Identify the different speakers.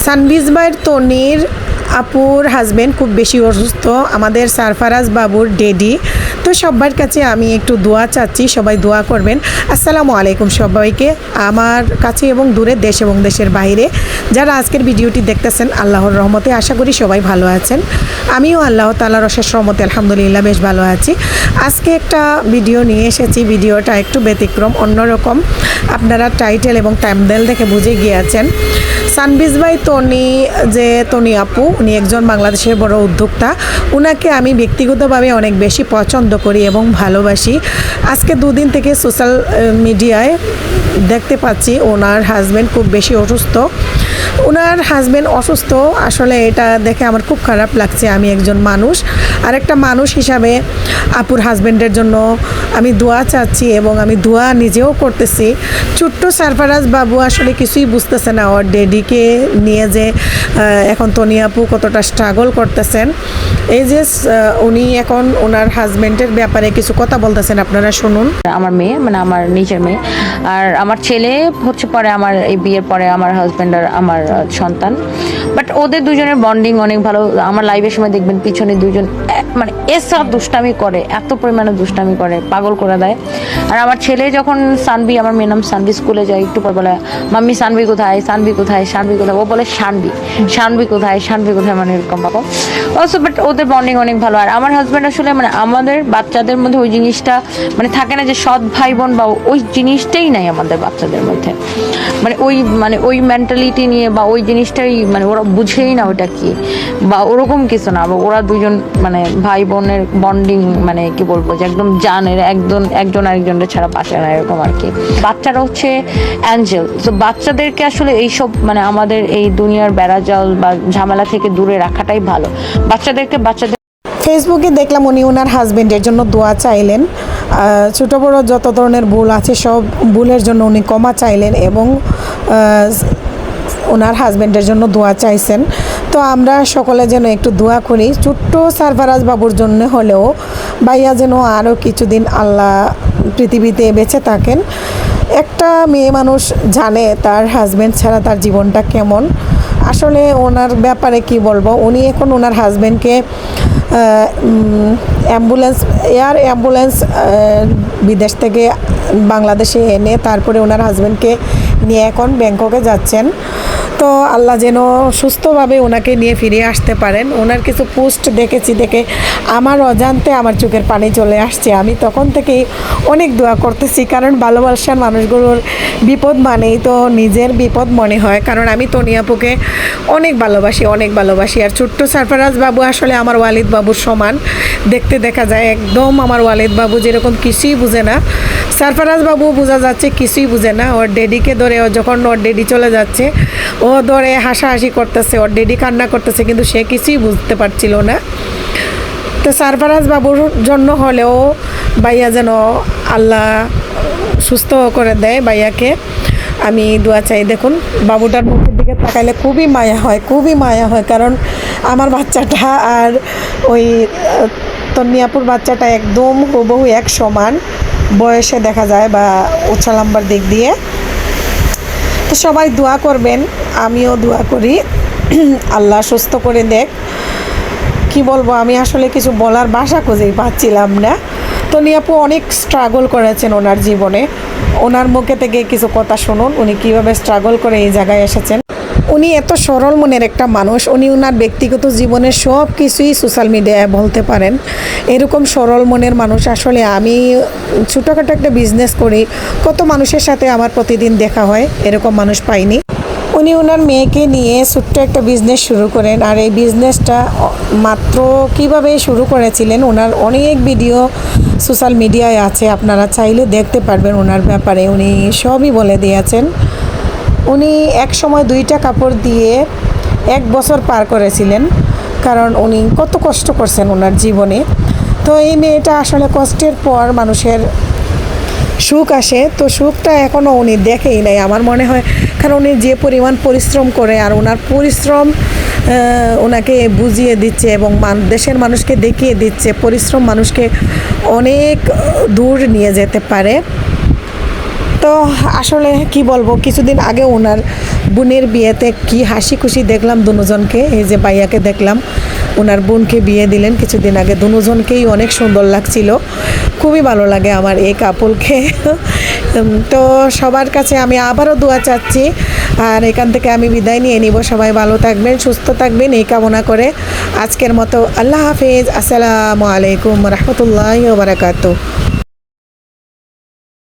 Speaker 1: সানবিজ ভাইয়ের তনির আপুর হাজব্যান্ড খুব বেশি অসুস্থ, আমাদের সারফারাজ বাবুর ডেডি। তো সবার কাছে আমি একটু দোয়া চাচ্ছি, সবাই দোয়া করবেন। আসসালামু আলাইকুম সবাইকে, আমার কাছে এবং দূরে, দেশ এবং দেশের বাইরে যারা আজকের ভিডিওটি দেখতেছেন, আল্লাহর রহমতে আশা করি সবাই ভালো আছেন। আমিও আল্লাহ তাআলার অশেষ রহমতে আলহামদুলিল্লাহ বেশ ভালো আছি। আজকে একটা ভিডিও নিয়ে এসেছি, ভিডিওটা একটু ব্যতিক্রম, অন্যরকম। আপনারা টাইটেল এবং থাম্বনেল দেখে বুঝে গিয়েছেন। সানবিজ ভাই তনি আপু, উনি একজন বাংলাদেশের বড় উদ্যোক্তা। উনাকে আমি ব্যক্তিগতভাবে অনেক বেশি পছন্দ করি এবং ভালোবাসি। আজকে দুদিন থেকে সোশ্যাল মিডিয়ায় দেখতে পাচ্ছি ওনার হাজব্যান্ড খুব বেশি অসুস্থ। ওনার হাজব্যান্ড অসুস্থ, আসলে এটা দেখে আমার খুব খারাপ লাগছে। আমি একজন মানুষ, আর একটা মানুষ হিসাবে আপুর হাজব্যান্ডের জন্য আমি দোয়া চাচ্ছি এবং আমি দোয়া নিজেও করতেছি। ছোট্ট সারফারাজ বাবু আসলে কিছুই বুঝতেছে না ওর ডেডিকে নিয়ে, যে এখন তনি আপু কতটা স্ট্রাগল করতেছেন। এই যে উনি এখন ওনার হাজব্যান্ডের ব্যাপারে কিছু কথা বলতেছেন, আপনারা শুনুন।
Speaker 2: আমার মেয়ে, মানে আমার নিজের মেয়ে, আর আমার ছেলে হচ্ছে পরে, আমার এই বিয়ের পরে আমার হাজব্যান্ড আর আমার সন্তান। বাট ওদের দুজনের বন্ডিং অনেক ভালো। আমার লাইভের সময় দেখবেন পিছনে দুজন মানে এসব দুষ্টামি করে, এত পরিমাণে দুষ্টামি করে, পাগল করে দেয়। আর আমার ছেলে যখন সানবি, আমার মেয়ের নাম সানবি, স্কুলে যায়, একটু পর বলে মাম্মি সানবি কোথায়, সানবি কোথায়, সানবি কোথায়, ও বলে শানবি, শানবি কোথায়, শানবি কোথায়, মানে এরকম পাবো অলসো। বাট ওদের বন্ডিং অনেক ভালো। আর আমার হাজব্যান্ড আসলে মানে আমাদের বাচ্চাদের মধ্যে ওই জিনিসটা মানে থাকে না যে সৎ ভাই বোন, বা ওই জিনিসটাই নাই আমাদের বাচ্চাদের মধ্যে। মানে ওই মেন্টালিটি নিয়ে বা ওই জিনিসটাই মানে ওরা বুঝেই না ওটা কি, বা ওরকম কিছু না। ওরা দুজন মানে ভাই বোনের বন্ডিং, মানে কি বলবো, যে একদম জানের, একজন আরেকজনের ছাড়া বাঁচে না, এরকম আর কি। বাচ্চারা হচ্ছে অ্যাঞ্জেল। তো বাচ্চাদেরকে আসলে এইসব মানে আমাদের এই দুনিয়ার বেড়াজাল বা ঝামেলা থেকে দূরে রাখাটাই ভালো। বাচ্চাদের
Speaker 1: ফেসবুকে দেখলাম উনি ওনার হাজব্যান্ডের জন্য দোয়া চাইলেন। ছোটো বড়ো যত ধরনের ভুল আছে সব ভুলের জন্য উনি ক্ষমা চাইলেন এবং ওনার হাজব্যান্ডের জন্য দোয়া চাইছেন। তো আমরা সকলে যেন একটু দোয়া করি, ছোট্ট সারফারাজ বাবুর জন্য হলেও ভাইয়া যেন আরও কিছুদিন আল্লাহ পৃথিবীতে বেঁচে থাকেন। একটা মেয়ে মানুষ জানে তার হাজব্যান্ড ছাড়া তার জীবনটা কেমন। আসলে ওনার ব্যাপারে কি বলবো, উনি এখন ওনার হাজব্যান্ডকে এয়ার অ্যাম্বুলেন্স বিদেশ থেকে বাংলাদেশে এনে তারপরে ওনার হাজব্যান্ডকে নিয়ে এখন ব্যাংককে যাচ্ছেন। তো আল্লাহ যেন সুস্থভাবে ওনাকে নিয়ে ফিরে আসতে পারেন। ওনার কিছু পোস্ট দেখেছি, দেখে আমার অজান্তে আমার চোখের পানি চলে আসছে। আমি তখন থেকেই অনেক দোয়া করতেছি, কারণ ভালোবাসার মানুষগুলোর বিপদ মানেই তো নিজের বিপদ মনে হয়। কারণ আমি তনি আপুকে অনেক ভালোবাসি। আর ছোট্ট সারফারাজ বাবু আসলে আমার ওয়ালিদ বাবুর সমান দেখতে, দেখা যায় একদম আমার ওয়ালিদ বাবু যেরকম কিছুই বুঝে না, সারফারাজ বাবু বোঝা যাচ্ছে কিছুই বুঝে না। ওর ডেডিকে ধরে, যখন ওর ডেডি চলে যাচ্ছে ও ধরে হাসাহাসি করতেছে, ওর ডেডি কান্না করতেছে, কিন্তু সে কিছুই বুঝতে পারছিল না। তো সারফারাজ বাবুর জন্য হলেও ভাইয়া যেন আল্লাহ সুস্থ করে দেয় ভাইয়াকে, আমি দোয়া চাই। দেখুন বাবুটার মুখের দিকে তাকাইলে খুবই মায়া হয়, কারণ আমার বাচ্চাটা আর ওই তন্নি আপুর বাচ্চাটা একদম হুবহু এক সমান বয়সে দেখা যায়, বা উচ্চ লম্বার দিক দিয়ে। তো সবাই দোয়া করবেন, আমিও দোয়া করি আল্লাহ সুস্থ করে দেখ। কি বলবো, আমি আসলে কিছু বলার ভাষা খুঁজেই পাচ্ছিলাম না। তনি আপু অনেক স্ট্রাগল করেছেন ওনার জীবনে, ওনার মুখে থেকে কিছু কথা শুনুন, উনি কীভাবে স্ট্রাগল করে এই জায়গায় এসেছেন। উনি এত সরল মনের একটা মানুষ, উনি ওনার ব্যক্তিগত জীবনের সব কিছুই সোশ্যাল মিডিয়ায় বলতে পারেন, এরকম সরল মনের মানুষ। আসলে আমি ছোটোখাটো একটা বিজনেস করি, কত মানুষের সাথে আমার প্রতিদিন দেখা হয়, এরকম মানুষ পাইনি। উনি ওনার মেয়েকে নিয়ে ছোট্ট একটা বিজনেস শুরু করেন, আর এই বিজনেসটা মাত্র কীভাবে শুরু করেছিলেন ওনার অনেক ভিডিও সোশ্যাল মিডিয়ায় আছে, আপনারা চাইলে দেখতে পারবেন ওনার ব্যাপারে, উনি সবই বলে দিয়েছেন। উনি এক সময় 2টা কাপড় দিয়ে 1 বছর পার করেছিলেন, কারণ উনি কত কষ্ট করছেন ওনার জীবনে। তো এই মেয়েটা আসলে কষ্টের পর মানুষের সুখ আসে, তো সুখটা এখনও উনি দেখেই নাই আমার মনে হয়, কারণ উনি যে পরিমাণ পরিশ্রম করে, আর ওনার পরিশ্রম ওনাকে বুঝিয়ে দিচ্ছে এবং দেশের মানুষকে দেখিয়ে দিচ্ছে পরিশ্রম মানুষকে অনেক দূর নিয়ে যেতে পারে। তো আসলে কি বলবো, কিছুদিন আগে ওনার বোনের বিয়েতে কি হাসি খুশি দেখলাম দুজনকে। এই যে ভাইয়াকে দেখলাম, ওনার বোনকে বিয়ে দিলেন কিছুদিন আগে, দুজনকেই অনেক সুন্দর লাগছিল। খুবই ভালো লাগে আমার এই কাপলকে। তো সবার কাছে আমি আবারও দোয়া চাচ্ছি, আর এখান থেকে আমি বিদায় নিয়ে নিব। সবাই ভালো থাকবেন, সুস্থ থাকবেন এই কামনা করে আজকের মতো আল্লাহ হাফেজ। আসসালামু আলাইকুম রহমতুল্লাহি ওয়া বারাকাতুহু।